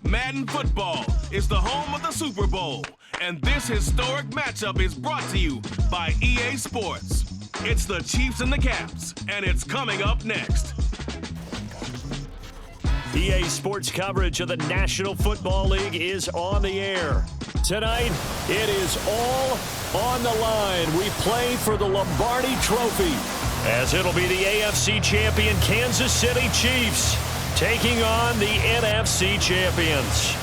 Madden football is the home of the Super Bowl, and this historic matchup is brought to you by EA Sports. It's the Chiefs and the Caps, and it's coming up next. EA Sports coverage of the National Football League is on the air. Tonight, it is all on the line. We play for the Lombardi Trophy, as it'll be the AFC champion Kansas City Chiefs taking on the NFC champions.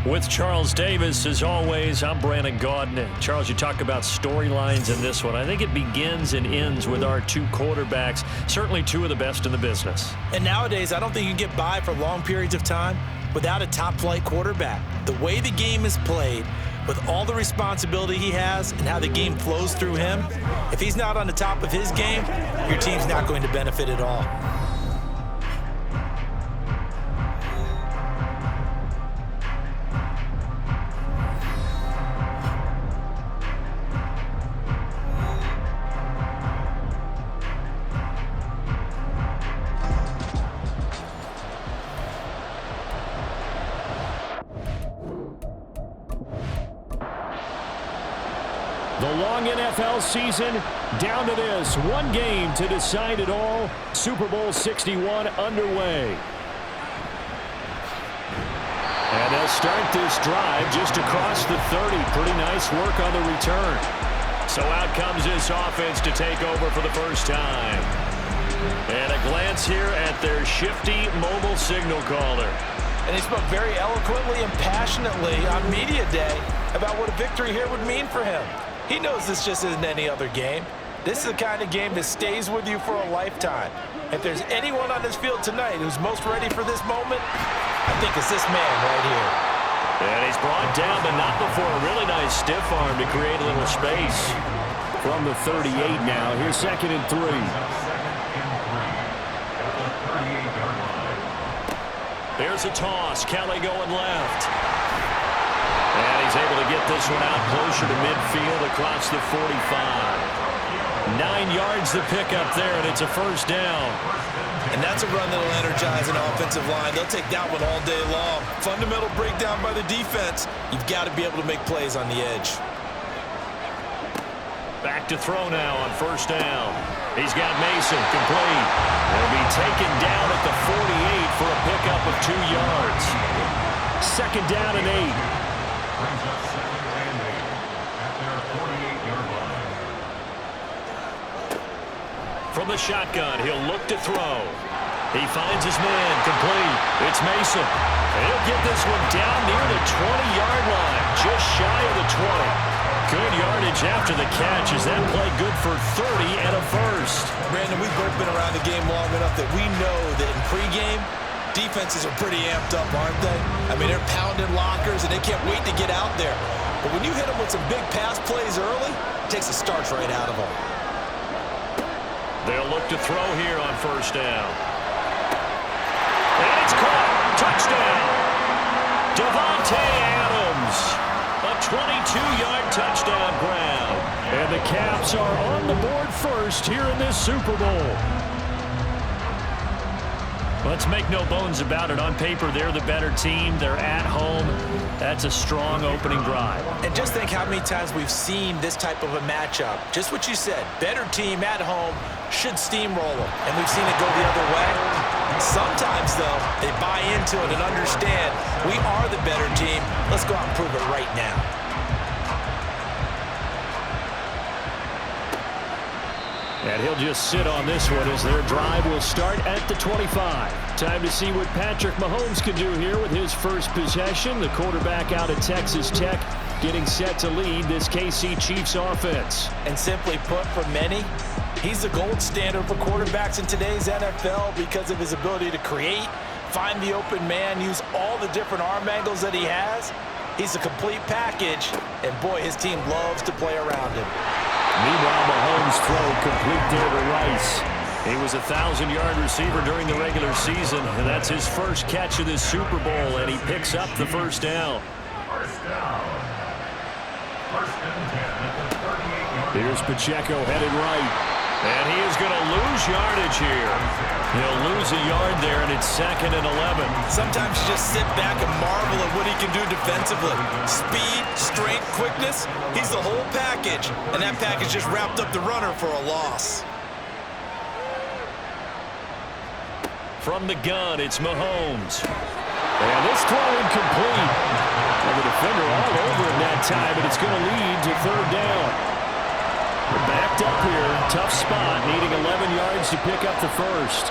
With Charles Davis, as always, I'm Brandon Gaudin. Charles, you talk about storylines in this one. I think it begins and ends with our two quarterbacks, certainly two of the best in the business. And nowadays, I don't think you can get by for long periods of time without a top-flight quarterback. The way the game is played, with all the responsibility he has and how the game flows through him, if he's not on the top of his game, your team's not going to benefit at all. The long NFL season down to this. One game to decide it all. Super Bowl 61 underway. And they'll start this drive just across the 30. Pretty nice work on the return. So out comes this offense to take over for the first time. And a glance here at their shifty mobile signal caller. And he spoke very eloquently and passionately on media day about what a victory here would mean for him. He knows this just isn't any other game. This is the kind of game that stays with you for a lifetime. If there's anyone on this field tonight who's most ready for this moment, I think it's this man right here. And he's brought down, but not before a really nice stiff arm to create a little space. From the 38 now, here's 2nd and 3. Here's a toss. Kelly going left. And he's able to get this one out closer to midfield across the 45. 9 yards to pick up there, and it's a first down. And that's a run that'll energize an offensive line. They'll take that one all day long. Fundamental breakdown by the defense. You've got to be able to make plays on the edge. Back to throw now on first down. He's got Mason complete. He'll be taken down at the 48 for a pickup of 2 yards. 2nd down and 8. From the shotgun, he'll look to throw. He finds his man, complete. It's Mason. He'll get this one down near the 20-yard line, just shy of the 20. Good yardage after the catch. Is that play good for 30 and a first? Brandon, we've both been around the game long enough that we know that in pregame, defenses are pretty amped up, aren't they? I mean, they're pounding lockers, and they can't wait to get out there. But when you hit them with some big pass plays early, it takes the starch right out of them. They'll look to throw here on first down. And it's caught. Touchdown. Devontae Adams. A 22-yard touchdown grab. And the Caps are on the board first here in this Super Bowl. Let's make no bones about it. On paper, they're the better team. They're at home. That's a strong opening drive. And just think how many times we've seen this type of a matchup. Just what you said. Better team at home should steamroll them. And we've seen it go the other way. Sometimes, though, they buy into it and understand we are the better team. Let's go out and prove it right now. And he'll just sit on this one as their drive will start at the 25. Time to see what Patrick Mahomes can do here with his first possession. The quarterback out of Texas Tech getting set to lead this KC Chiefs offense. And simply put, for many, he's the gold standard for quarterbacks in today's NFL because of his ability to create, find the open man, use all the different arm angles that he has. He's a complete package, and boy, his team loves to play around him. Meanwhile, Mahomes' throw complete there to Rice. He was a 1,000-yard receiver during the regular season, and that's his first catch of this Super Bowl, and he picks up the first down. Here's Pacheco headed right. And he is going to lose yardage here. He'll lose a yard there, and it's 2nd and 11. Sometimes you just sit back and marvel at what he can do defensively. Speed, strength, quickness, he's the whole package. And that package just wrapped up the runner for a loss. From the gun, it's Mahomes. And this throw incomplete. And the defender all over him that time, but it's going to lead to 3rd down. We're backed up here. Tough spot, needing 11 yards to pick up the first.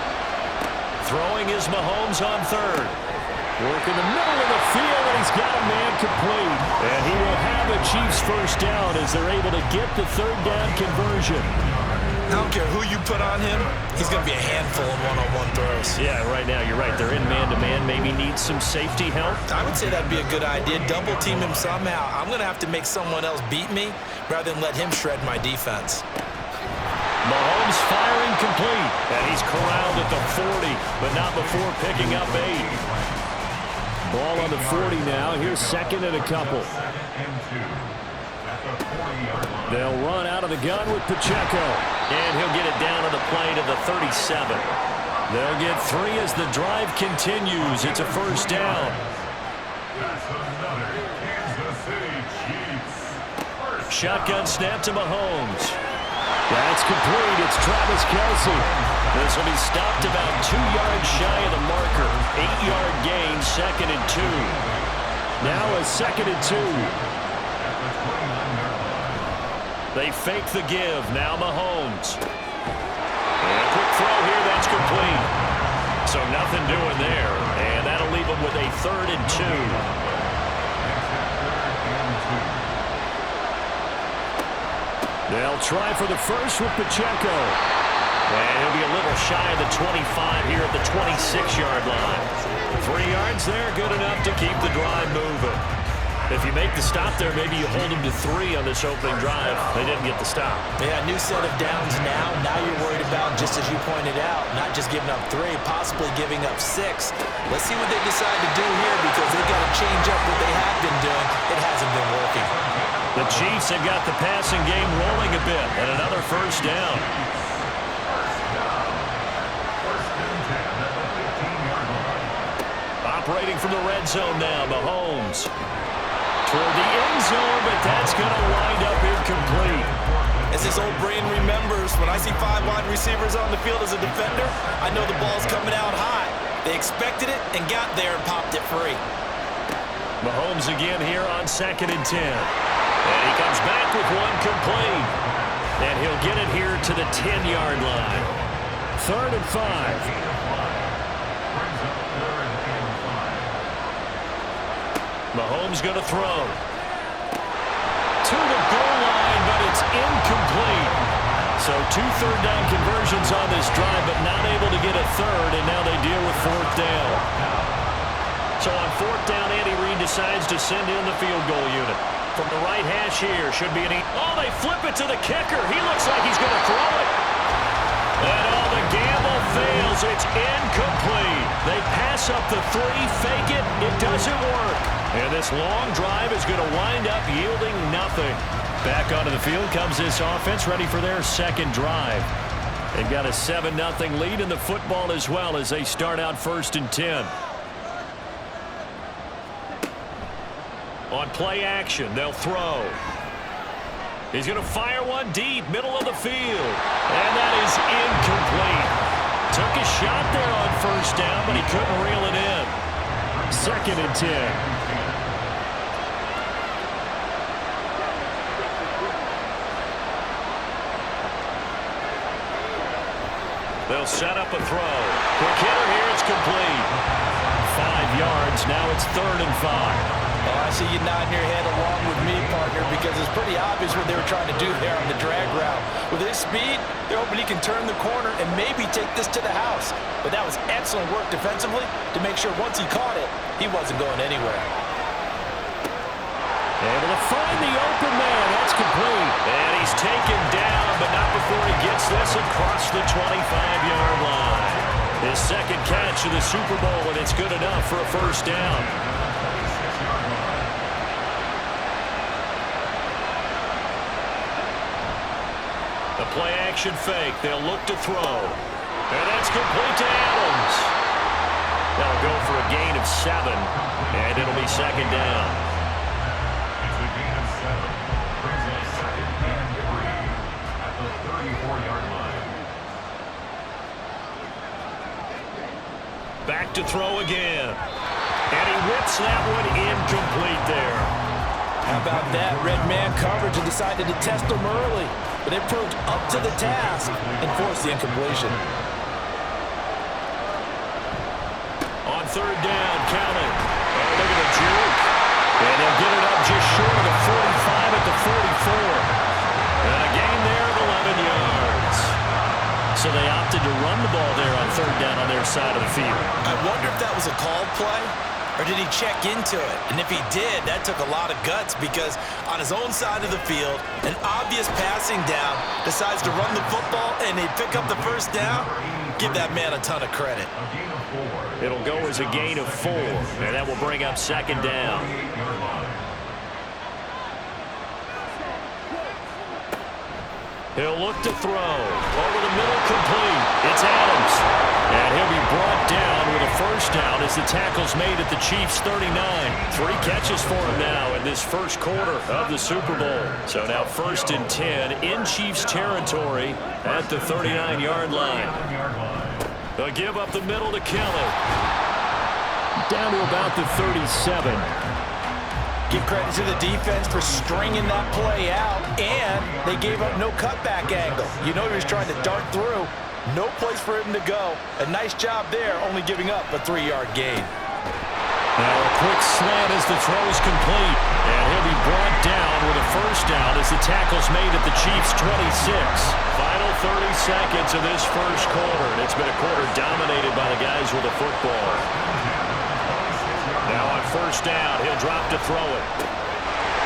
Throwing is Mahomes on 3rd. Work in the middle of the field, and he's got a man complete. And he will have a Chiefs first down as they're able to get the 3rd down conversion. I don't care who you put on him, he's going to be a handful in one-on-one throws. Yeah, right now you're right. They're in man-to-man. Maybe need some safety help. I would say that'd be a good idea. Double team him somehow. I'm going to have to make someone else beat me rather than let him shred my defense. Mahomes firing complete. And he's corralled at the 40, but not before picking up 8. Ball on the 40 now. Here's 2nd and a couple. They'll run out of the gun with Pacheco. And he'll get it down to the play to the 37. They'll get 3 as the drive continues. It's a first down. Shotgun snap to Mahomes. That's complete. It's Travis Kelce. This will be stopped about 2 yards shy of the marker. 8-yard gain, 2nd and 2. Now a 2nd and 2. They fake the give. Now Mahomes. And a quick throw here. That's complete. So nothing doing there. And that'll leave them with a 3rd and 2. They'll try for the first with Pacheco. And he'll be a little shy of the 25 here at the 26-yard line. 3 yards there. Good enough to keep the drive moving. If you make the stop there, maybe you hold them to 3 on this opening drive. They didn't get the stop. Yeah, new set of downs now. Now you're worried about, just as you pointed out, not just giving up 3, possibly giving up 6. Let's see what they decide to do here because they've got to change up what they have been doing. It hasn't been working. The Chiefs have got the passing game rolling a bit, and another first down. Operating from the red zone now, Mahomes. Toward the end zone, but that's going to wind up incomplete. As his old brain remembers, when I see 5 wide receivers on the field as a defender, I know the ball's coming out high. They expected it and got there and popped it free. Mahomes again here on 2nd and 10. And he comes back with 1 complete. And he'll get it here to the 10-yard line. 3rd and 5. Mahomes going to throw. To the goal line, but it's incomplete. So 2 third-down conversions on this drive, but not able to get a 3rd, and now they deal with 4th down. So on 4th down, Andy Reid decides to send in the field goal unit. From the right hash here, should be oh, they flip it to the kicker. He looks like he's going to throw it. And the gamble fails. It's incomplete. They pass up the 3, fake it. It doesn't work. And this long drive is going to wind up yielding nothing. Back onto the field comes this offense, ready for their 2nd drive. They've got a 7-0 lead in the football as well as they start out 1st and 10. On play action, they'll throw. He's going to fire one deep, middle of the field. And that is incomplete. Took a shot there on 1st down, but he couldn't reel it in. 2nd and 10. They'll set up a throw. Quick hitter here, it's complete. 5 yards, now it's 3rd and 5. Oh, I see you nodding your head along with me, partner, because it's pretty obvious what they were trying to do there on the drag route. With his speed, they're hoping he can turn the corner and maybe take this to the house. But that was excellent work defensively to make sure once he caught it, he wasn't going anywhere. Able to find the open man. That's complete. And he's taken down, but not before he gets this across the 25-yard line. His 2nd catch of the Super Bowl, and it's good enough for a first down. The play action fake. They'll look to throw. And that's complete to Adams. That'll go for a gain of 7. And it'll be second down. It's a gain of 7. Brings up second and 3 at the 34-yard line. Back to throw again. And he whips that one incomplete there. How about that? Red man coverage and decided to test him early. But it proved up to the task and forced the incompletion. On third down, Kelly. Oh, look at the juke. And they'll get it up just short of the 45 at the 44. And a gain there of 11 yards. So they opted to run the ball there on third down on their side of the field. I wonder if that was a called play, or did he check into it? And if he did, that took a lot of guts, because on his own side of the field, an obvious passing down, decides to run the football and they pick up the first down. Give that man a ton of credit. It'll go as a gain of 4, and that will bring up second down. He'll look to throw. Over the middle, complete. It's Adams. And he'll be brought down with a first down as the tackle's made at the Chiefs' 39. 3 catches for him now in this first quarter of the Super Bowl. So now 1st and 10 in Chiefs territory at the 39-yard line. They'll give up the middle to Kelly. Down to about the 37. Give credit to the defense for stringing that play out, and they gave up no cutback angle. You know he was trying to dart through. No place for him to go. A nice job there, only giving up a 3-yard gain. Now a quick slant as the throw's complete, and he'll be brought down with a first down as the tackle's made at the Chiefs' 26. Final 30 seconds of this first quarter, and it's been a quarter dominated by the guys with the football. Now on first down, he'll drop to throw it.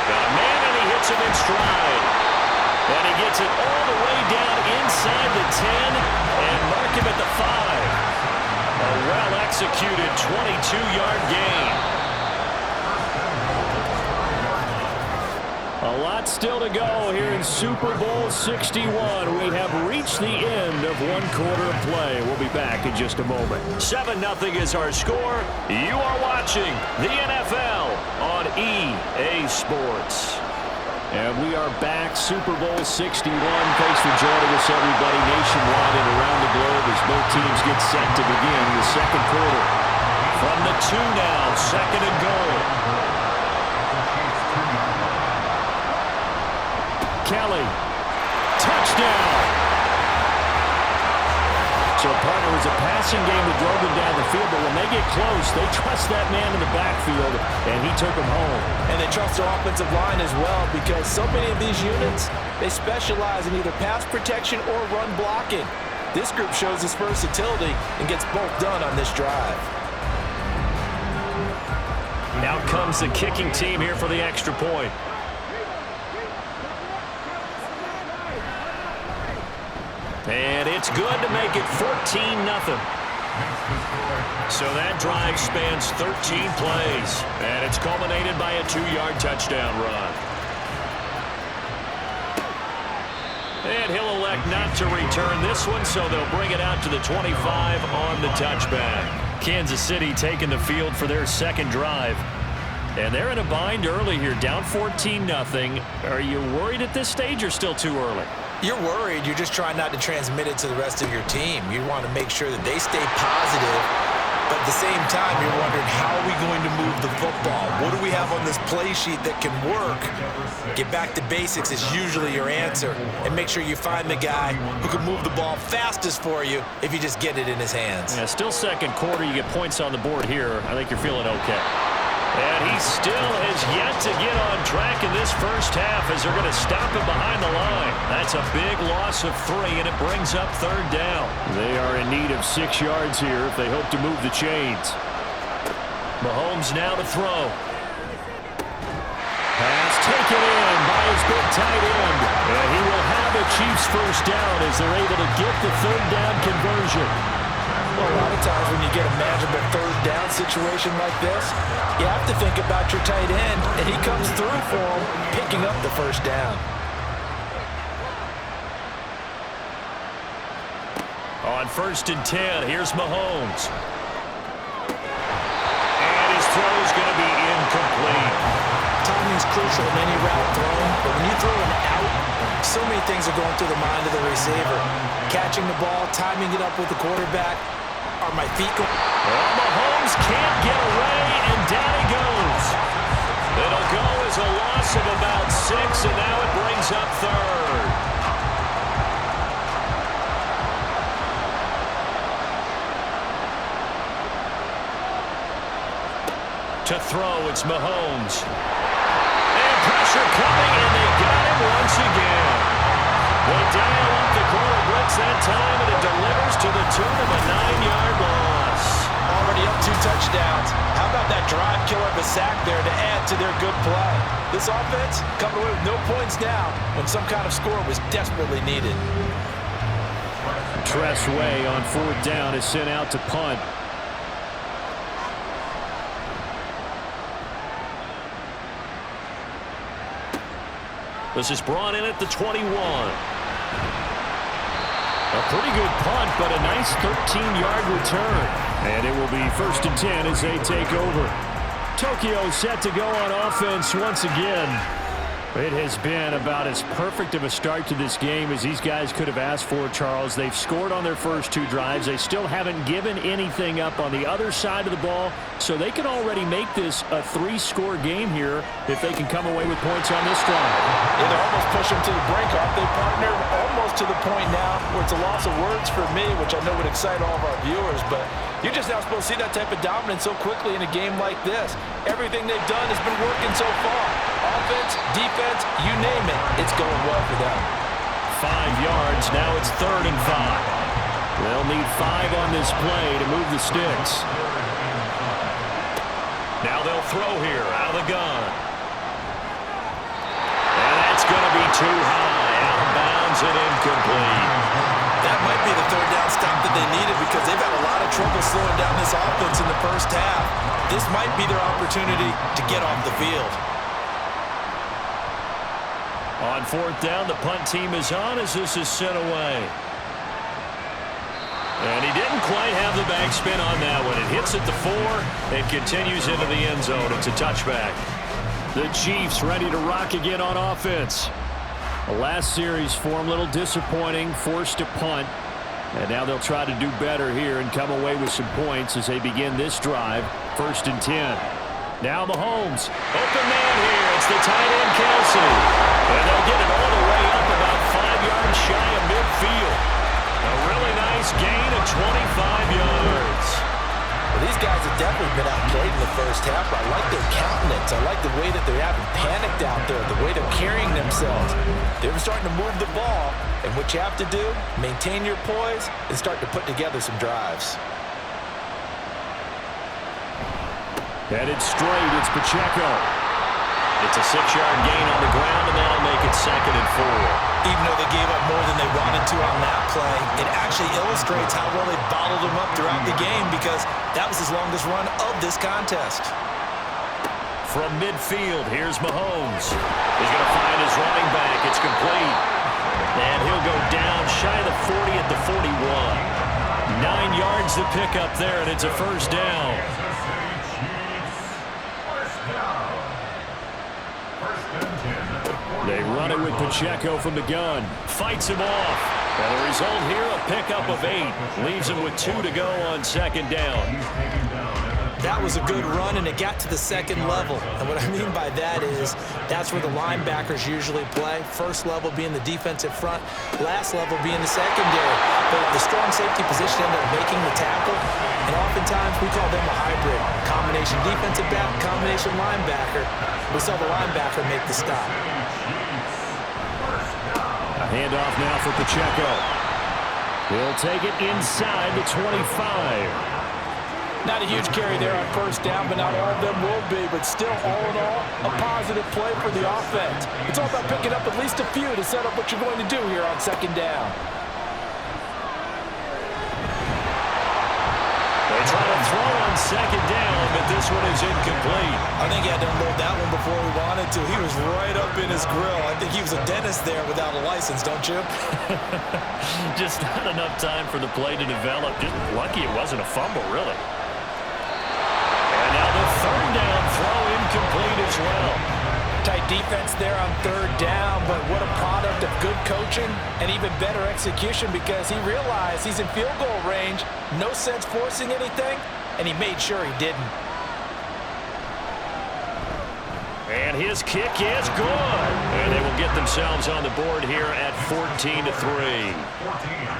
Got a man, and he hits him in stride. And he gets it all the way down inside the 10 and mark him at the 5. A well-executed 22-yard gain. A lot still to go here in Super Bowl 61. We have reached the end of one quarter of play. We'll be back in just a moment. 7-0 is our score. You are watching the NFL on EA Sports. And we are back, Super Bowl 61. Thanks for joining us, everybody, nationwide and around the globe as both teams get set to begin the second quarter. From the 2 now, 2nd and goal. Kelly, touchdown. So, partner, it was a passing game that drove them down the field, but when they get close, they trust that man in the backfield, and he took them home. And they trust their offensive line as well, because so many of these units, they specialize in either pass protection or run blocking. This group shows its versatility and gets both done on this drive. Now comes the kicking team here for the extra point. And it's good to make it 14-0. So that drive spans 13 plays, and it's culminated by a 2-yard touchdown run. And he'll elect not to return this one, so they'll bring it out to the 25 on the touchback. Kansas City taking the field for their second drive. And they're in a bind early here, down 14-0. Are you worried at this stage or still too early? You're worried. You're just trying not to transmit it to the rest of your team. You want to make sure that they stay positive, but at the same time, you're wondering, how are we going to move the football? What do we have on this play sheet that can work? Get back to basics is usually your answer, and make sure you find the guy who can move the ball fastest for you if you just get it in his hands. Yeah, still second quarter. You get points on the board here. I think you're feeling okay. And he still has yet to get on track in this first half as they're going to stop him behind the line. That's a big loss of 3, and it brings up third down. They are in need of 6 yards here if they hope to move the chains. Mahomes now to throw. Pass taken in by his big tight end. And he will have a Chiefs first down as they're able to get the third down conversion. Well, a lot of times when you get a manageable third down situation like this, you have to think about your tight end, and he comes through for him, picking up the first down. On 1st and 10, here's Mahomes. And his throw is going to be incomplete. Timing's crucial in any route thrown, but when you throw an out, so many things are going through the mind of the receiver. Catching the ball, timing it up with the quarterback. Are my feet going? Well, Mahomes can't get away, and down he goes. It'll go as a loss of about 6, and now it brings up 3rd. To throw, it's Mahomes. And pressure coming, and they got him once again. They dial up the corner blitz that time, and it delivers to the tune of a 9-yard loss. Already up 2 touchdowns. How about that drive killer of a sack there to add to their good play? This offense coming away with no points now when some kind of score was desperately needed. Tress Way on 4th down is sent out to punt. This is brought in at the 21. A pretty good punt, but a nice 13-yard return. And it will be 1st and 10 as they take over. Tokyo set to go on offense once again. It has been about as perfect of a start to this game as these guys could have asked for, Charles. They've scored on their first 2 drives. They still haven't given anything up on the other side of the ball, so they can already make this a 3-score game here if they can come away with points on this drive. Yeah, they're almost pushing to the brink. Aren't they, partner? Almost to the point now where it's a loss of words for me, which I know would excite all of our viewers, but you're just now supposed to see that type of dominance so quickly in a game like this. Everything they've done has been working so far. Offense, defense, you name it, it's going well for them. 5 yards, now it's 3rd and 5. They'll need 5 on this play to move the sticks. Now they'll throw here out of the gun. And that's going to be too high, out of bounds and incomplete. That might be the 3rd down stop that they needed because they've had a lot of trouble slowing down this offense in the first half. This might be their opportunity to get off the field. On 4th down, the punt team is on as this is sent away. And he didn't quite have the backspin on that one. It hits at the 4 and continues into the end zone. It's a touchback. The Chiefs ready to rock again on offense. The last series for them a little disappointing, forced to punt. And now they'll try to do better here and come away with some points as they begin this drive. 1st and 10. Now Mahomes. Open man here. It's the tight end, Kelsey. And they'll get it all the way up about 5 yards shy of midfield. A really nice gain of 25 yards. Well, these guys have definitely been outplayed in the first half. I like their countenance. I like the way that they haven't panicked out there, the way they're carrying themselves. They're starting to move the ball. And what you have to do, maintain your poise and start to put together some drives. Headed straight, it's Pacheco. It's a 6-yard gain on the ground, and that'll make it 2nd and 4. Even though they gave up more than they wanted to on that play, it actually illustrates how well they bottled them up throughout the game because that was his longest run of this contest. From midfield, here's Mahomes. He's going to find his running back. It's complete. And he'll go down shy of the 40 at the 41. 9 yards to pick up there, and it's a 1st down. They run it with Pacheco from the gun. Fights him off. And the result here, a pickup of 8. Leaves him with 2 to go on 2nd down. That was a good run, and it got to the 2nd level. And what I mean by that is that's where the linebackers usually play. First level being the defensive front, last level being the secondary. But the strong safety position ended up making the tackle, and oftentimes we call them a hybrid. Combination defensive back, combination linebacker. We saw the linebacker make the stop. A handoff now for Pacheco. He'll take it inside the 25. Not a huge carry there on 1st down, but not all of them will be. But still, all in all, a positive play for the offense. It's all about picking up at least a few to set up what you're going to do here on 2nd down. They try to throw on second down, but this one is incomplete. I think he had to unload that one before he wanted to. He was right up in his grill. I think he was a dentist there without a license, don't you? Just not enough time for the play to develop. Just lucky it wasn't a fumble, really. And now the third down throw incomplete as well. Tight defense there on third down, but what a product of good coaching and even better execution, because he realized he's in field goal range, no sense forcing anything, and he made sure he didn't. And his kick is good. And they will get themselves on the board here at 14-3.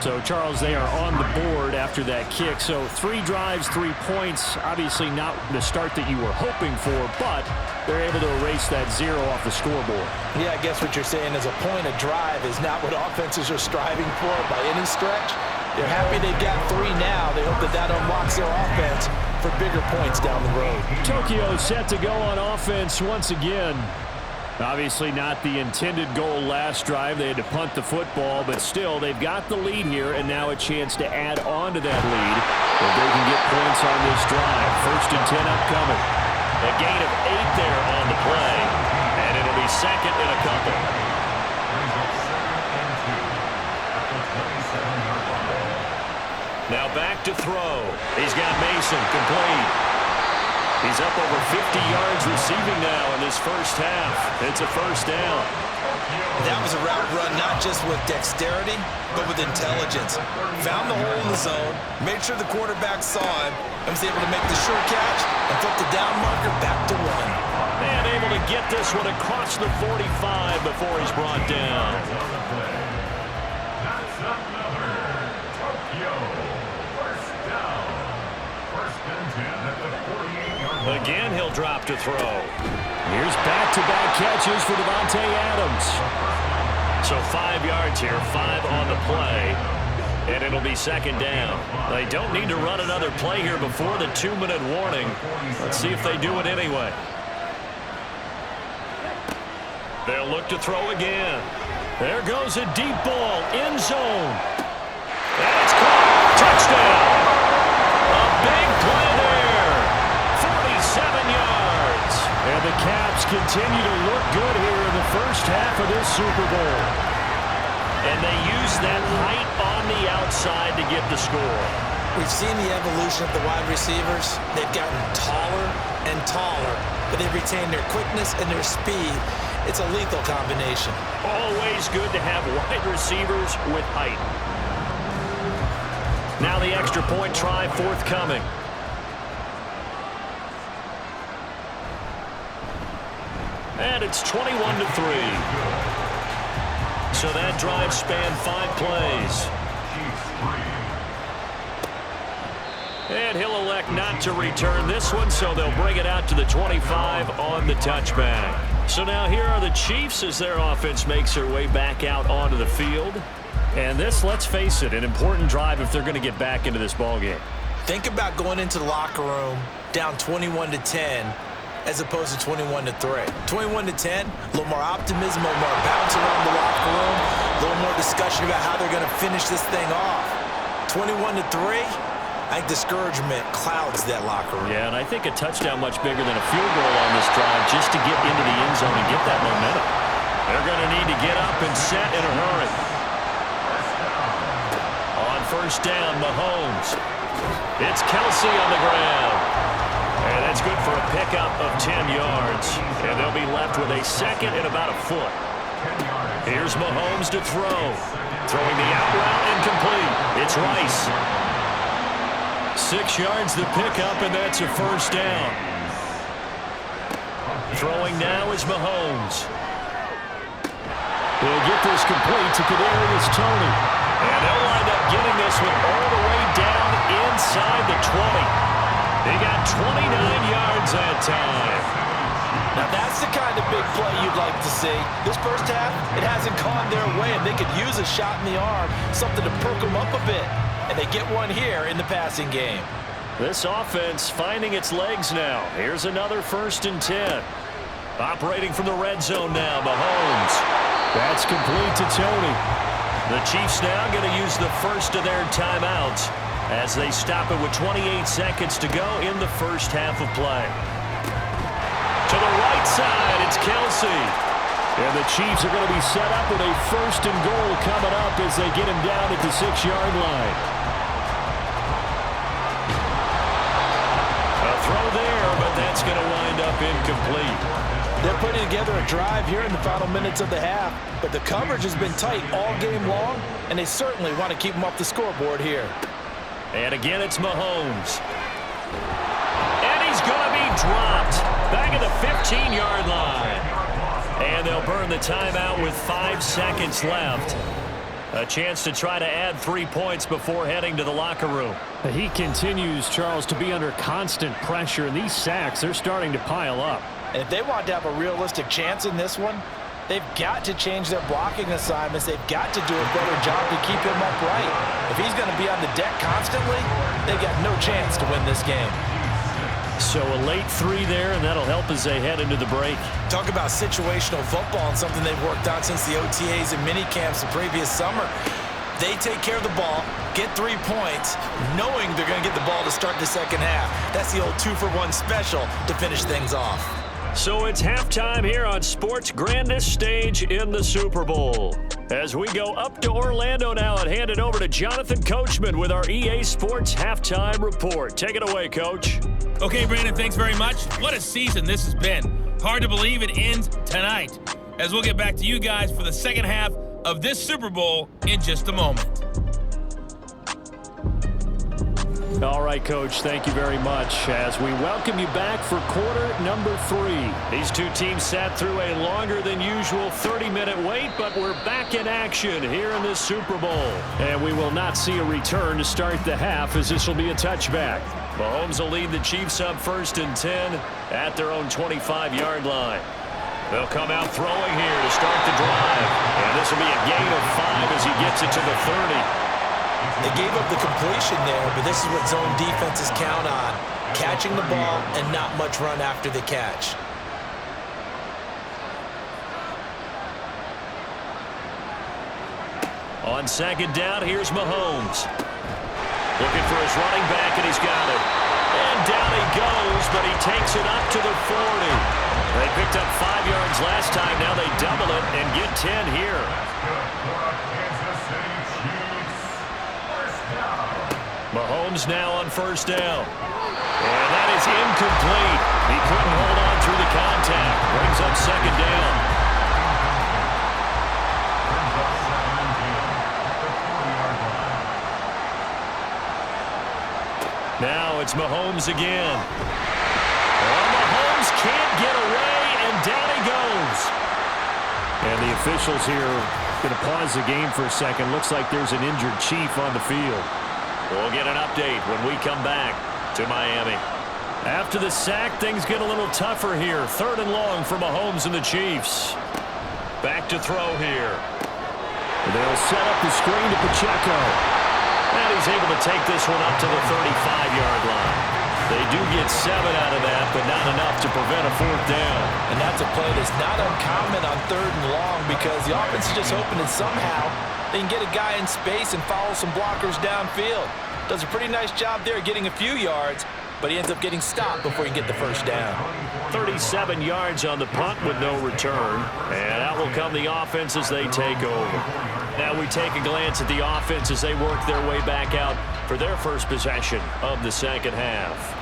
So, Charles, they are on the board after that kick. So 3 drives, 3 points. Obviously not the start that you were hoping for, but they're able to erase that 0 off the scoreboard. Yeah, I guess what you're saying is a point of drive is not what offenses are striving for by any stretch. They're happy they've got 3 now. They hope that that unlocks their offense for bigger points down the road. Tokyo set to go on offense once again. Obviously not the intended goal last drive. They had to punt the football, but still, they've got the lead here, and now a chance to add on to that lead if they can get points on this drive. 1st and 10 upcoming. A gain of 8 there on the play, and it'll be 2nd and a couple. Now back to throw. He's got Mason complete. He's up over 50 yards receiving now in this first half. It's a 1st down. That was a route run not just with dexterity, but with intelligence. Found the hole in the zone, made sure the quarterback saw him, and was able to make the sure catch and flip the down marker back to 1. And able to get this one across the 45 before he's brought down. Again, he'll drop to throw. Here's back-to-back catches for Devontae Adams. So 5 yards here, 5 on the play, and it'll be 2nd down. They don't need to run another play here before the 2-minute warning. Let's see if they do it anyway. They'll look to throw again. There goes a deep ball, end zone. And it's caught. Touchdown. A big play there. 47 yards. And the Caps continue to look good here in the first half of this Super Bowl. And they use that height on the outside to get the score. We've seen the evolution of the wide receivers. They've gotten taller and taller, but they've retained their quickness and their speed. It's a lethal combination. Always good to have wide receivers with height. Now the extra point try forthcoming. And it's 21-3. So that drive spanned 5 plays. And he'll elect not to return this one, so they'll bring it out to the 25 on the touchback. So now here are the Chiefs as their offense makes their way back out onto the field. And this, let's face it, an important drive if they're going to get back into this ballgame. Think about going into the locker room down 21-10 as opposed to 21-3. 21-10, a little more optimism, a little more bounce around the locker room, a little more discussion about how they're going to finish this thing off. 21-3, I think discouragement clouds that locker room. Yeah, and I think a touchdown much bigger than a field goal on this drive just to get into the end zone and get that momentum. They're going to need to get up and set in a hurry. On 1st down, Mahomes. It's Kelsey on the ground. And that's good for a pickup of 10 yards. And they'll be left with a 2nd and about a foot. Here's Mahomes to throw. Throwing the out route incomplete. It's Rice. 6 yards the pickup, and that's a 1st down. Throwing now is Mahomes. He'll get this complete to Kadarius Toney. And they'll wind up getting this one all the way down inside the 20. They got 29 yards that time. Now that's the kind of big play you'd like to see. This first half, it hasn't gone their way, and they could use a shot in the arm, something to perk them up a bit. And they get one here in the passing game. This offense finding its legs now. Here's another 1st and 10. Operating from the red zone now, Mahomes. That's complete to Toney. The Chiefs now going to use the first of their timeouts as they stop it with 28 seconds to go in the first half of play. To the right side, it's Kelsey. And the Chiefs are going to be set up with a 1st and goal coming up as they get him down at the 6-yard line. A throw there, but that's going to wind up incomplete. They're putting together a drive here in the final minutes of the half, but the coverage has been tight all game long, and they certainly want to keep them off the scoreboard here. And again, it's Mahomes. And he's going to be dropped back at the 15-yard line. And they'll burn the timeout with 5 seconds left. A chance to try to add 3 points before heading to the locker room. He continues, Charles, to be under constant pressure, and these sacks, they're starting to pile up. And if they want to have a realistic chance in this one, they've got to change their blocking assignments. They've got to do a better job to keep him upright. If he's going to be on the deck constantly, they've got no chance to win this game. So a late 3 there, and that'll help as they head into the break. Talk about situational football and something they've worked on since the OTAs and mini camps the previous summer. They take care of the ball, get 3 points, knowing they're going to get the ball to start the second half. That's the old 2-for-1 special to finish things off. So it's halftime here on sports' grandest stage in the Super Bowl. As we go up to Orlando now and hand it over to Jonathan Coachman with our EA Sports Halftime Report. Take it away, Coach. Okay, Brandon, thanks very much. What a season this has been. Hard to believe it ends tonight, as we'll get back to you guys for the second half of this Super Bowl in just a moment. All right, Coach, thank you very much as we welcome you back for quarter number 3. These two teams sat through a longer than usual 30-minute wait, but we're back in action here in this Super Bowl. And we will not see a return to start the half, as this will be a touchback. Mahomes will lead the Chiefs up 1st and 10 at their own 25-yard line. They'll come out throwing here to start the drive. And this will be a gain of 5 as he gets it to the 30. They gave up the completion there, but this is what zone defenses count on. Catching the ball and not much run after the catch. On 2nd down, here's Mahomes. Looking for his running back, and he's got it. And down he goes, but he takes it up to the 40. They picked up 5 yards last time. Now they double it and get 10 here. Mahomes now on 1st down. And that is incomplete. He couldn't hold on through the contact. Brings up 2nd down. Now it's Mahomes again. Oh, Mahomes can't get away, and down he goes. And the officials here going to pause the game for a second. Looks like there's an injured Chief on the field. We'll get an update when we come back to Miami. After the sack, things get a little tougher here. 3rd and long for Mahomes and the Chiefs. Back to throw here. They'll set up the screen to Pacheco. And he's able to take this one up to the 35-yard line. They do get 7 out of that, but not enough to prevent a 4th down. And that's a play that's not uncommon on 3rd and long, because the offense is just hoping that somehow they can get a guy in space and follow some blockers downfield. Does a pretty nice job there getting a few yards, but he ends up getting stopped before he can get the 1st down. 37 yards on the punt with no return. And out will come the offense as they take over. Now we take a glance at the offense as they work their way back out for their first possession of the second half.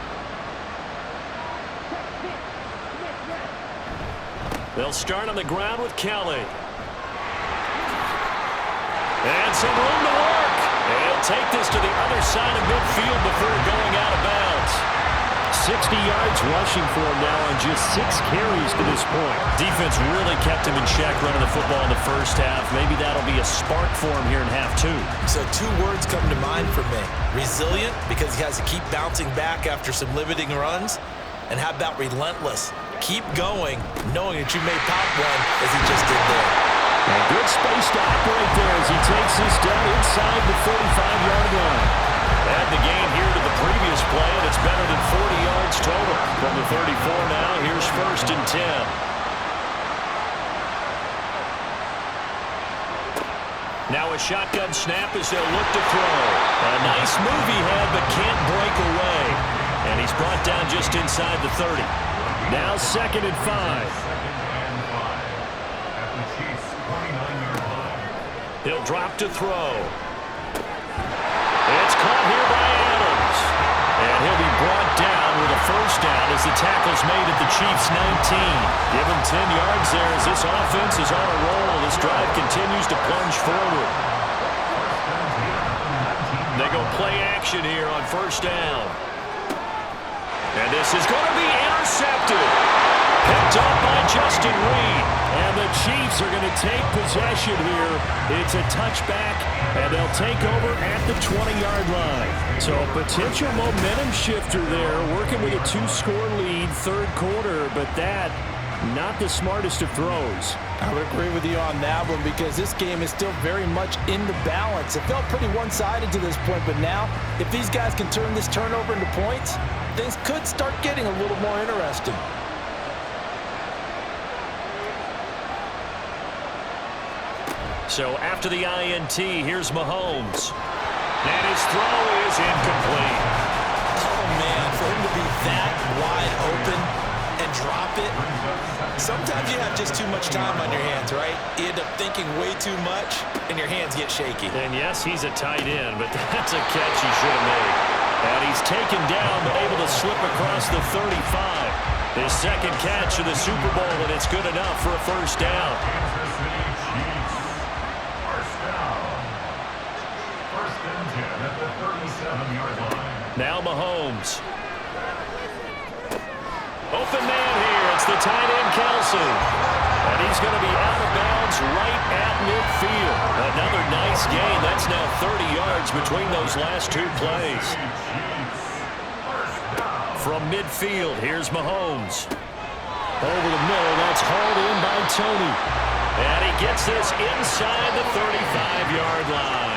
They'll start on the ground with Kelly. And some room to work. And he'll take this to the other side of midfield before going out of bounds. 60 yards rushing for him now on just 6 carries to this point. Defense really kept him in check running the football in the first half. Maybe that'll be a spark for him here in half 2. So 2 words come to mind for me. Resilient, because he has to keep bouncing back after some limiting runs. And how about relentless? Keep going, knowing that you may pop one as he just did there. And good space to operate there as he takes this down inside the 45-yard line. Add the gain here to the previous play, and it's better than 40 yards total. From the 34 now, here's 1st and 10. Now a shotgun snap as they'll look to throw. A nice move he had, but can't break away. And he's brought down just inside the 30. Now 2nd and 5. At the Chiefs' 29-yard line. He'll drop to throw. It's caught here by Adams. And he'll be brought down with a first down as the tackle's made at the Chiefs' 19. Give him 10 yards there as this offense is on a roll. This drive continues to plunge forward. They go play action here on first down. And this is going to be intercepted. Picked up by Justin Reed. And the Chiefs are going to take possession here. It's a touchback, and they'll take over at the 20-yard line. So a potential momentum shifter there, working with a 2-score lead, third quarter, but that, not the smartest of throws. I would agree with you on that one because this game is still very much in the balance. It felt pretty one-sided to this point, but now, if these guys can turn this turnover into points, things could start getting a little more interesting. So after the INT, here's Mahomes. And his throw is incomplete. Oh, man, for him to be that wide open and drop it, sometimes you have just too much time on your hands, right? You end up thinking way too much, and your hands get shaky. And yes, he's a tight end, but that's a catch he should have made. And he's taken down, but able to slip across the 35. His second catch of the Super Bowl, and it's good enough for a first down. Now Mahomes. Open man here. It's the tight end, Kelsey. And he's going to be out of bounds right at midfield. Another nice gain. That's now 30 yards between those last two plays. From midfield, here's Mahomes. Over the middle, that's hauled in by Tony. And he gets this inside the 35-yard line.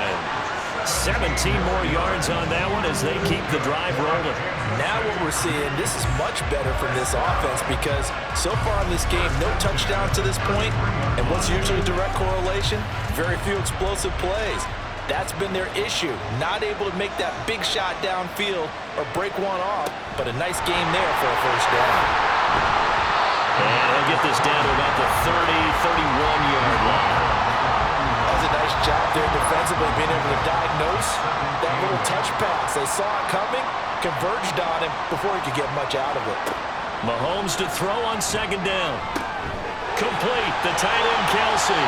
17 more yards on that one as they keep the drive rolling. Now what we're seeing, this is much better from this offense because so far in this game, no touchdowns to this point, and what's usually a direct correlation? Very few explosive plays. That's been their issue, not able to make that big shot downfield or break one off, but a nice game there for a first down. And he'll get this down to about the 31-yard line. That was a nice job there defensively, being able to diagnose that little touch pass. They saw it coming, converged on him before he could get much out of it. Mahomes to throw on second down. Complete, the tight end Kelsey.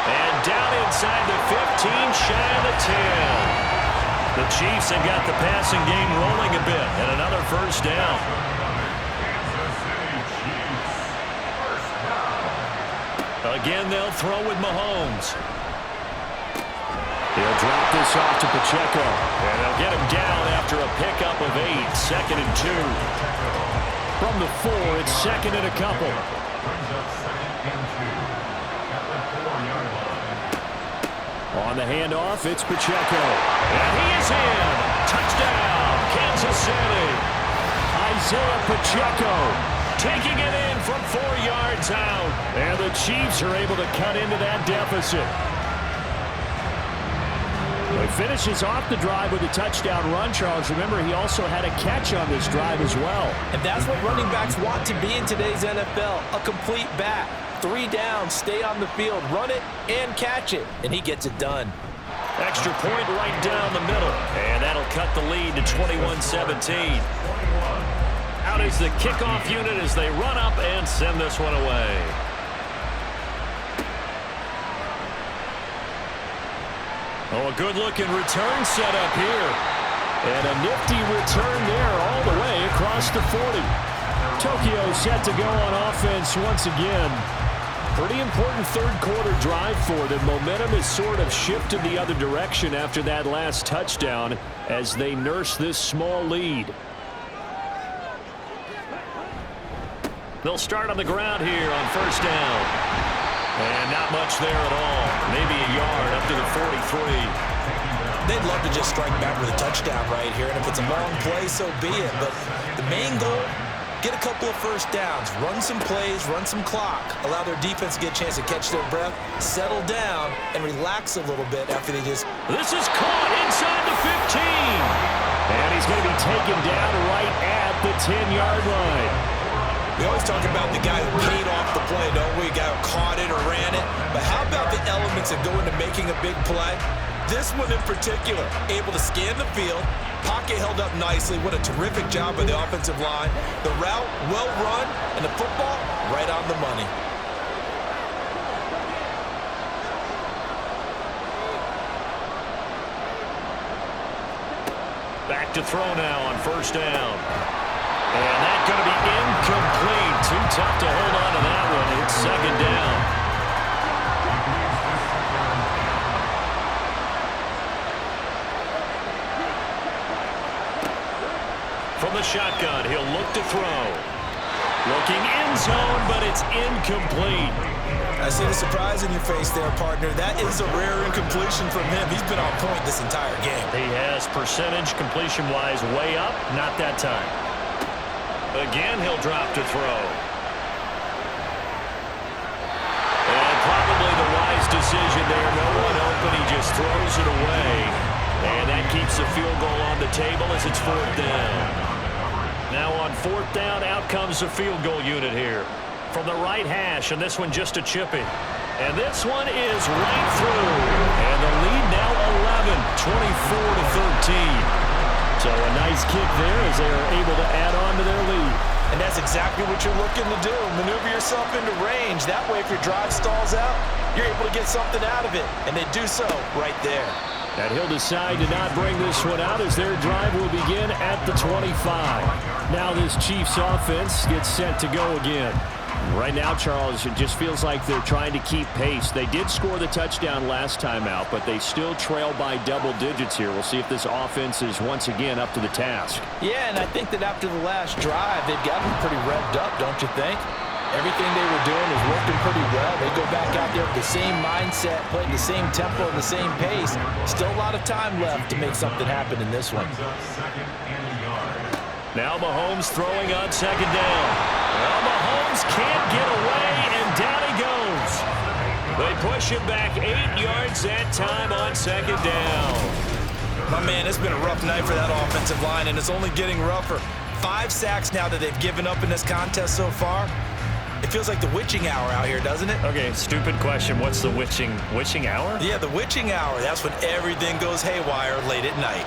And down inside the 15, shy of the 10. The Chiefs have got the passing game rolling a bit, and another first down. Again, they'll throw with Mahomes. He'll drop this off to Pacheco. And they'll get him down after a pickup of 8. 2nd and 2. From the 4, it's 2nd and a couple. On the handoff, it's Pacheco. And he is in. Touchdown, Kansas City. Isaiah Pacheco taking it in from 4 yards out. And the Chiefs are able to cut into that deficit. He finishes off the drive with a touchdown run, Charles. Remember, he also had a catch on this drive as well. And that's what running backs want to be in today's NFL, a complete back. 3 downs, stay on the field, run it, and catch it. And he gets it done. Extra point right down the middle. And that'll cut the lead to 21-17. Out is the kickoff unit as they run up and send this one away. Oh, a good-looking return set up here. And a nifty return there all the way across the 40. Tokyo set to go on offense once again. Pretty important third-quarter drive for them. Momentum has sort of shifted the other direction after that last touchdown as they nurse this small lead. They'll start on the ground here on first down. And not much there at all. Maybe a yard up to the 43. They'd love to just strike back with a touchdown right here, and if it's a long play, so be it. But the main goal, get a couple of first downs, run some plays, run some clock, allow their defense to get a chance to catch their breath, settle down, and relax a little bit after they just... This is caught inside the 15. And he's going to be taken down right at the 10-yard line. We always talk about the guy who paid off the play, don't we? The guy who caught it or ran it. But how about the elements that go into making a big play? This one in particular, able to scan the field, pocket held up nicely. What a terrific job by the offensive line. The route, well run, and the football, right on the money. Back to throw now on first down. And that's going to be incomplete. Too tough to hold on to that one. It's second down. From the shotgun, he'll look to throw. Looking end zone, but it's incomplete. I see the surprise in your face there, partner. That is a rare incompletion from him. He's been on point this entire game. He has percentage completion-wise way up, not that time. Again, he'll drop to throw. And probably the wise decision there. No one open, he just throws it away. And that keeps the field goal on the table as it's fourth down. Now on fourth down, out comes the field goal unit here. From the right hash, and this one just a chip in. And this one is right through. And the lead now 11, 24-13. So a nice kick there as they are able to add on to their lead. And that's exactly what you're looking to do. Maneuver yourself into range. That way, if your drive stalls out, you're able to get something out of it. And they do so right there. And he'll decide to not bring this one out as their drive will begin at the 25. Now this Chiefs offense gets set to go again. Right now, Charles, it just feels like they're trying to keep pace. They did score the touchdown last time out, but they still trail by double digits here. We'll see if this offense is once again up to the task. Yeah, and I think that after the last drive, they've gotten pretty revved up, don't you think? Everything they were doing was working pretty well. They go back out there with the same mindset, playing the same tempo and the same pace. Still a lot of time left to make something happen in this one. Now Mahomes throwing on second down. Well, Mahomes can't get away, and down he goes. They push him back 8 yards that time on second down. My man, it's been a rough night for that offensive line, and it's only getting rougher. 5 sacks now that they've given up in this contest so far. It feels like the witching hour out here, doesn't it? Okay, stupid question. What's the witching hour? Yeah, the witching hour. That's when everything goes haywire late at night.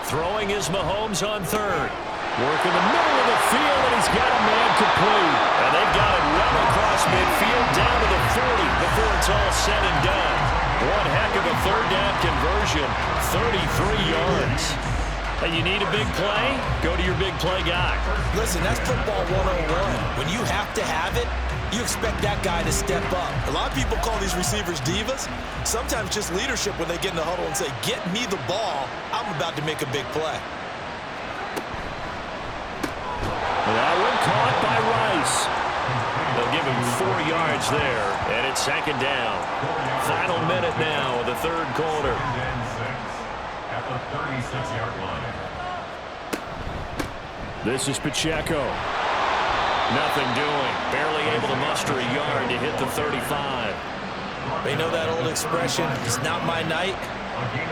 Throwing is Mahomes on third. Work in the middle of the field, and he's got a man complete. And they've got it well across midfield down to the 40 before it's all said and done. One heck of a third down conversion, 33 yards. And you need a big play? Go to your big play guy. Listen, that's football 101. When you have to have it, you expect that guy to step up. A lot of people call these receivers divas. Sometimes just leadership when they get in the huddle and say, get me the ball. I'm about to make a big play. That one caught by Rice. They'll give him 4 yards there, and it's second down. Final minute now of the third quarter. At the 36-yard line. This is Pacheco. Nothing doing. Barely able to muster a yard to hit the 35. They know that old expression, it's not my night.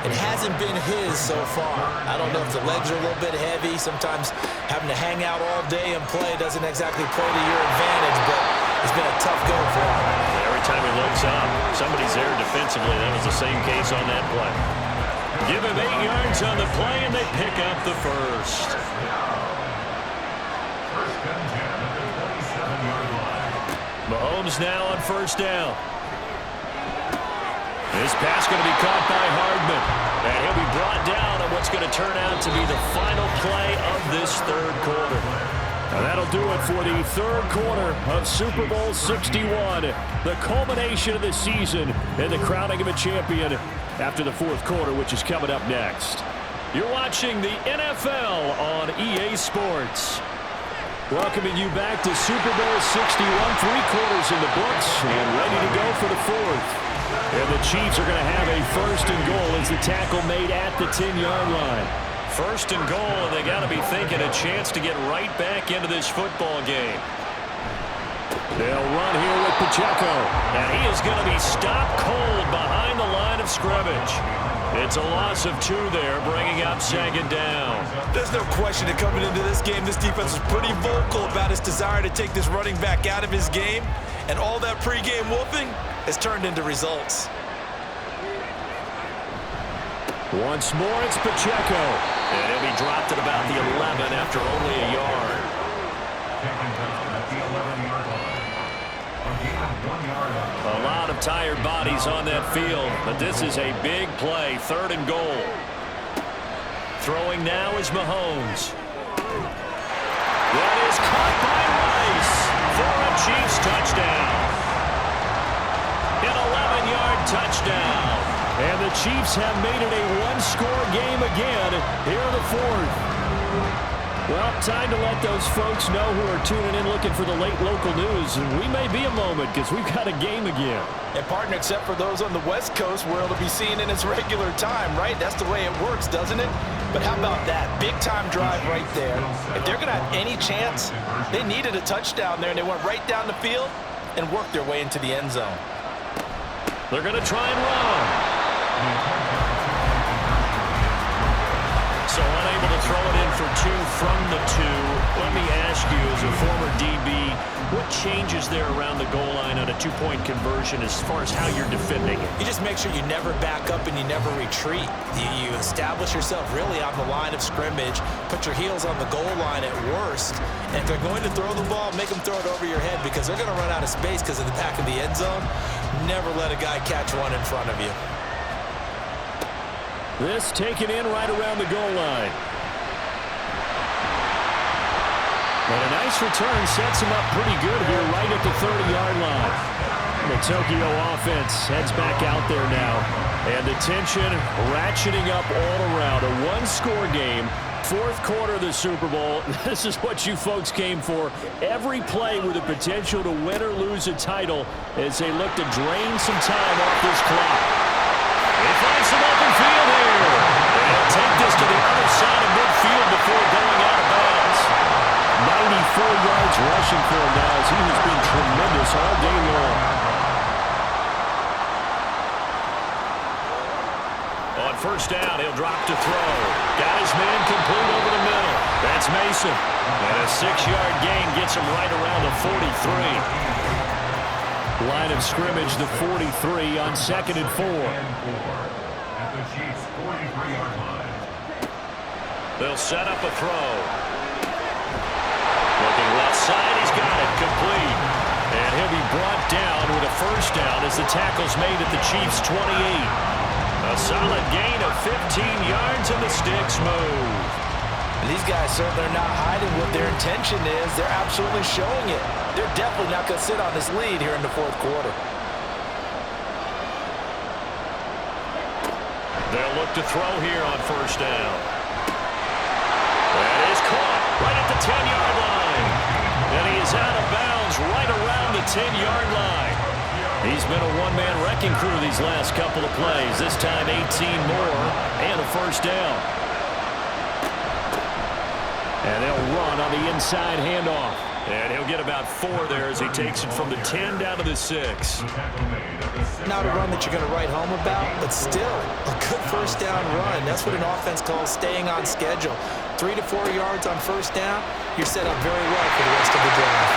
It hasn't been his so far. I don't know if the legs are a little bit heavy. Sometimes having to hang out all day and play doesn't exactly play to your advantage, but it's been a tough go for him. Every time he looks up, somebody's there defensively. That was the same case on that play. Give him 8 yards on the play, and they pick up the first. First and 10 at the 27-yard line. Mahomes now on first down. This pass going to be caught by Hardman. And he'll be brought down on what's going to turn out to be the final play of this third quarter. And that'll do it for the third quarter of Super Bowl 61. The culmination of the season and the crowning of a champion after the fourth quarter, which is coming up next. You're watching the NFL on EA Sports. Welcoming you back to Super Bowl 61, 3 quarters in the books, and ready to go for the fourth. And the Chiefs are going to have a first and goal as the tackle made at the 10-yard line. First and goal, and they got to be thinking a chance to get right back into this football game. They'll run here with Pacheco, and he is going to be stopped cold behind the line of scrimmage. It's a loss of 2 there, bringing up second down. There's no question that coming into this game, this defense is pretty vocal about its desire to take this running back out of his game, and all that pregame whooping has turned into results. Once more, it's Pacheco, and he'll be dropped at about the 11 after only a yard. A lot of tired bodies on that field, but this is a big play, 3rd and goal. Throwing now is Mahomes. That is caught by Rice for a Chiefs touchdown. An 11-yard touchdown. And the Chiefs have made it a one-score game again here in the 4th. Well, time to let those folks know who are tuning in looking for the late local news. And we may be a moment because we've got a game again. And partner, except for those on the West Coast where it'll be seen in its regular time, right? That's the way it works, doesn't it? But how about that? Big-time drive right there. If they're going to have any chance, they needed a touchdown there, and they went right down the field and worked their way into the end zone. They're going to try and run. So unable to throw it in for 2 from the 2. Let me ask you, as a former DB, what changes there around the goal line on a 2-point conversion as far as how you're defending it? You just make sure you never back up and you never retreat. You establish yourself really on the line of scrimmage, put your heels on the goal line at worst, and if they're going to throw the ball, make them throw it over your head because they're going to run out of space because of the back of the end zone. Never let a guy catch one in front of you. This taken in right around the goal line. And a nice return sets him up pretty good here right at the 30-yard line. The Tokyo offense heads back out there now. And the tension ratcheting up all around. A one-score game, 4th quarter of the Super Bowl. This is what you folks came for. Every play with the potential to win or lose a title as they look to drain some time off this clock. They find some open field here. They'll take this to the other side of midfield before going out of bounds. 94 yards rushing for him now as he has been tremendous all day long. On 1st down, he'll drop to throw. Got his man complete over the middle. That's Mason. And a 6-yard gain gets him right around the 43. Line of scrimmage, the 43 on 2nd and 4. At the Chiefs' 43-yard line. They'll set up a throw. Looking left side, he's got it complete. And he'll be brought down with a 1st down as the tackle's made at the Chiefs' 28. A solid gain of 15 yards and the sticks move. And these guys certainly are not hiding what their intention is. They're absolutely showing it. They're definitely not going to sit on this lead here in the 4th quarter. They'll look to throw here on 1st down. That is caught right at the 10-yard line. And he is out of bounds right around the 10-yard line. He's been a one-man wrecking crew these last couple of plays. This time 18 more and a 1st down. And they'll run on the inside handoff. And he'll get about 4 there as he takes it from the 10 down to the 6. Not a run that you're going to write home about, but still a good 1st down run. That's what an offense calls staying on schedule. 3 to 4 yards on 1st down, you're set up very well for the rest of the drive.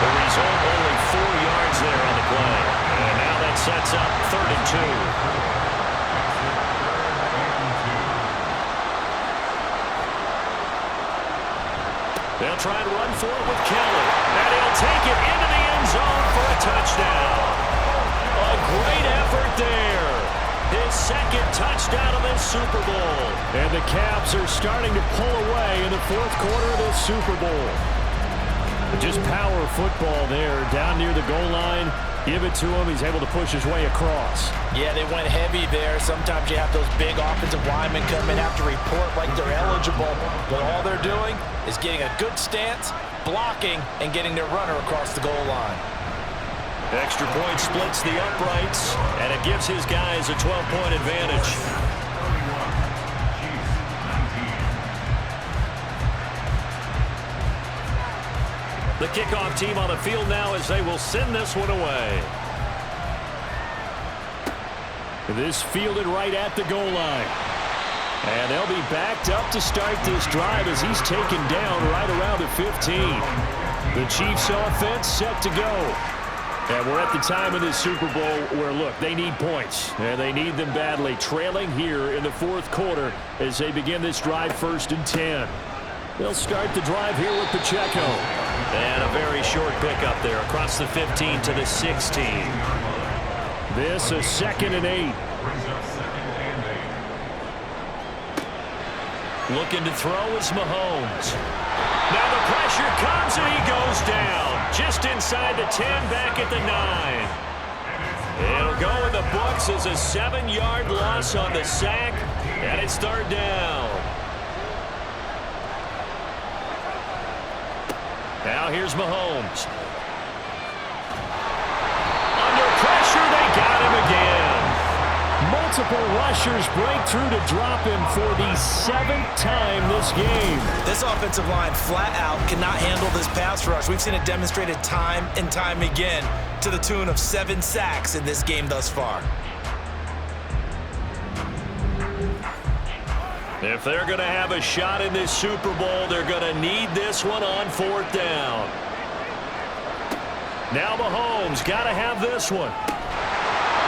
The result, only 4 yards there on the play. And now that sets up 3rd and 2. They'll try and run for it with Kelly. And he'll take it into the end zone for a touchdown. A great effort there. His 2nd touchdown of this Super Bowl. And the Caps are starting to pull away in the 4th quarter of this Super Bowl. Just power football there down near the goal line. Give it to him. He's able to push his way across. Yeah, they went heavy there. Sometimes you have those big offensive linemen come in, have to report like they're eligible. But all they're doing is getting a good stance, blocking, and getting their runner across the goal line. Extra point splits the uprights, and it gives his guys a 12-point advantage. The kickoff team on the field now as they will send this one away. This fielded right at the goal line. And they'll be backed up to start this drive as he's taken down right around the 15. The Chiefs offense set to go. And we're at the time of this Super Bowl where, look, they need points. And they need them badly. Trailing here in the fourth quarter as they begin this drive 1st and 10. They'll start the drive here with Pacheco. And a very short pickup there across the 15 to the 16. This is 2nd and 8. Looking to throw is Mahomes. Now the pressure comes and he goes down. Just inside the 10, back at the 9. It'll go in the books as a 7-yard loss on the sack. And it's 3rd down. Now here's Mahomes. Under pressure, they got him again. Multiple rushers break through to drop him for the 7th time this game. This offensive line flat out cannot handle this pass rush. We've seen it demonstrated time and time again to the tune of 7 sacks in this game thus far. If they're going to have a shot in this Super Bowl, they're going to need this one on 4th down. Now Mahomes got to have this one.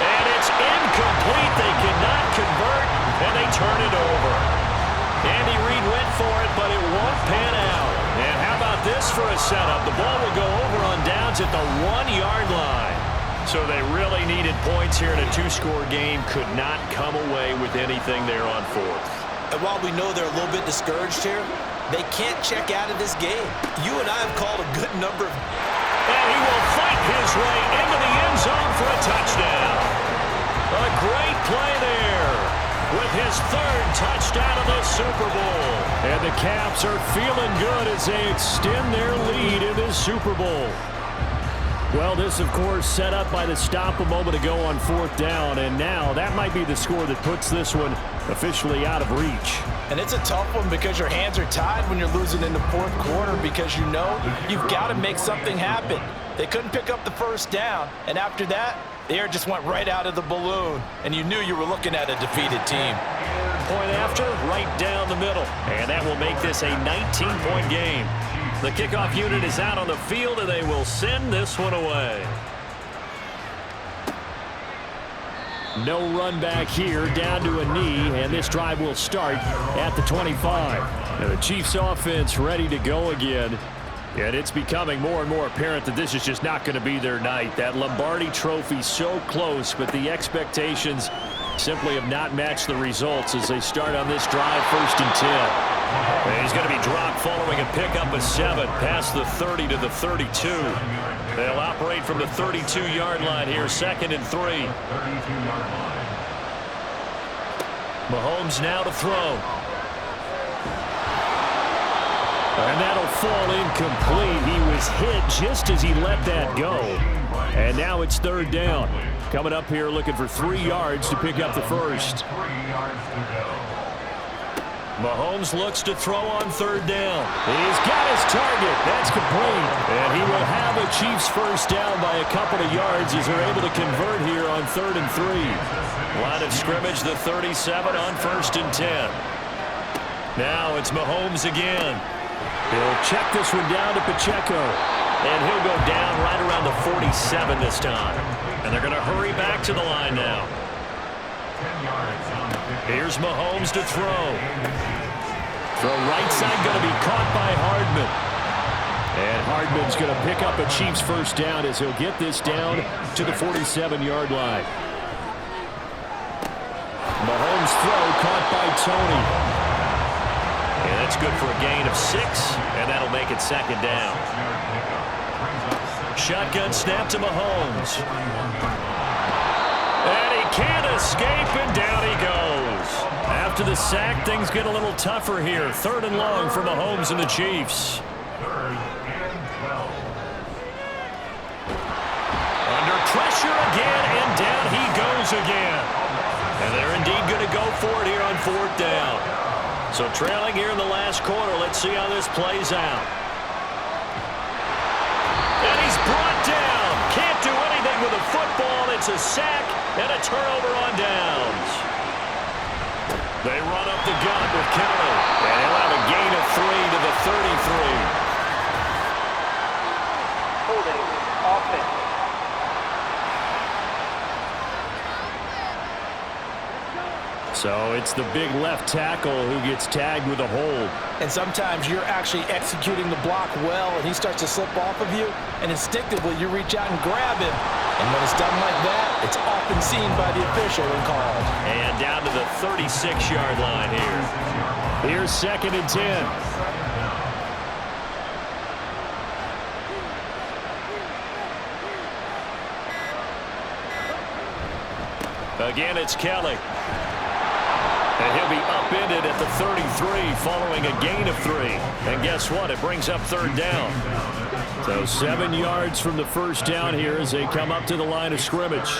And it's incomplete. They cannot convert, and they turn it over. Andy Reid went for it, but it won't pan out. And how about this for a setup? The ball will go over on downs at the 1-yard line. So they really needed points here in a 2-score game. Could not come away with anything there on 4th. And while we know they're a little bit discouraged here, they can't check out of this game. You and I have called a good number of... And he will fight his way into the end zone for a touchdown. A great play there with his 3rd touchdown of the Super Bowl. And the Caps are feeling good as they extend their lead in this Super Bowl. Well, this, of course, set up by the stop a moment ago on 4th down, and now that might be the score that puts this one officially out of reach. And it's a tough one because your hands are tied when you're losing in the 4th quarter because you know you've got to make something happen. They couldn't pick up the 1st down, and after that, the air just went right out of the balloon, and you knew you were looking at a defeated team. Point after, right down the middle, and that will make this a 19-point game. The kickoff unit is out on the field, and they will send this one away. No run back here, down to a knee, and this drive will start at the 25. And the Chiefs offense ready to go again. And it's becoming more and more apparent that this is just not going to be their night. That Lombardi trophy so close, but the expectations simply have not matched the results as they start on this drive 1st and 10. And he's going to be dropped following a pickup of 7 past the 30 to the 32. They'll operate from the 32-yard line here, 2nd and 3. Mahomes now to throw. And that'll fall incomplete. He was hit just as he let that go. And now it's 3rd down. Coming up here looking for 3 yards to pick up the 1st. Mahomes looks to throw on 3rd down. He's got his target. That's complete. And he will have a Chiefs 1st down by a couple of yards as they're able to convert here on 3rd and 3. Line of scrimmage, the 37 on 1st and 10. Now it's Mahomes again. He'll check this one down to Pacheco. And he'll go down right around the 47 this time. And they're going to hurry back to the line now. Here's Mahomes to throw. Throw right side going to be caught by Hardman. And Hardman's going to pick up a Chiefs 1st down as he'll get this down to the 47-yard line. Mahomes throw caught by Tony. And that's good for a gain of 6, and that'll make it 2nd down. Shotgun snap to Mahomes. And he can't escape, and down he goes. After the sack, things get a little tougher here. 3rd and long for Mahomes and the Chiefs. Under pressure again, and down he goes again. And they're indeed going to go for it here on 4th down. So trailing here in the last quarter, let's see how this plays out. It's a sack and a turnover on downs. They run up the gut with Kelly, and he'll have a gain of 3 to the 33. Holding offense. So it's the big left tackle who gets tagged with a hold. And sometimes you're actually executing the block well, and he starts to slip off of you, and instinctively you reach out and grab him. And when it's done like that, it's often seen by the official and called. And down to the 36-yard line here. Here's 2nd and 10. Again, it's Kelly. And he'll be upended at the 33 following a gain of 3. And guess what? It brings up 3rd down. So 7 yards from the first down here as they come up to the line of scrimmage.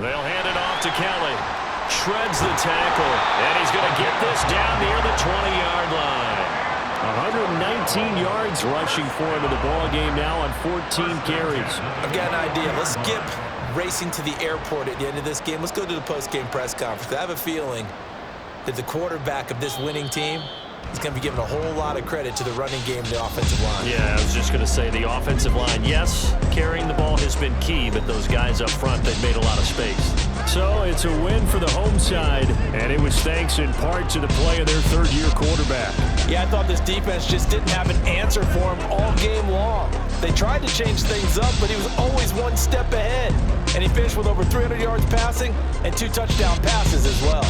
They'll hand it off to Kelly. Shreds the tackle. And he's going to get this down near the 20-yard line. 119 yards rushing for him in the ball game now on 14 carries. I've got an idea. Let's skip racing to the airport at the end of this game. Let's go to the post-game press conference. I have a feeling that the quarterback of this winning team is going to be given a whole lot of credit to the running game and the offensive line. Yeah, I was just going to say the offensive line, yes, carrying the ball has been key, but those guys up front, they've made a lot of space. So it's a win for the home side, and it was thanks in part to the play of their third-year quarterback. Yeah, I thought this defense just didn't have an answer for him all game long. They tried to change things up, but he was always one step ahead. And he finished with over 300 yards passing and 2 touchdown passes as well.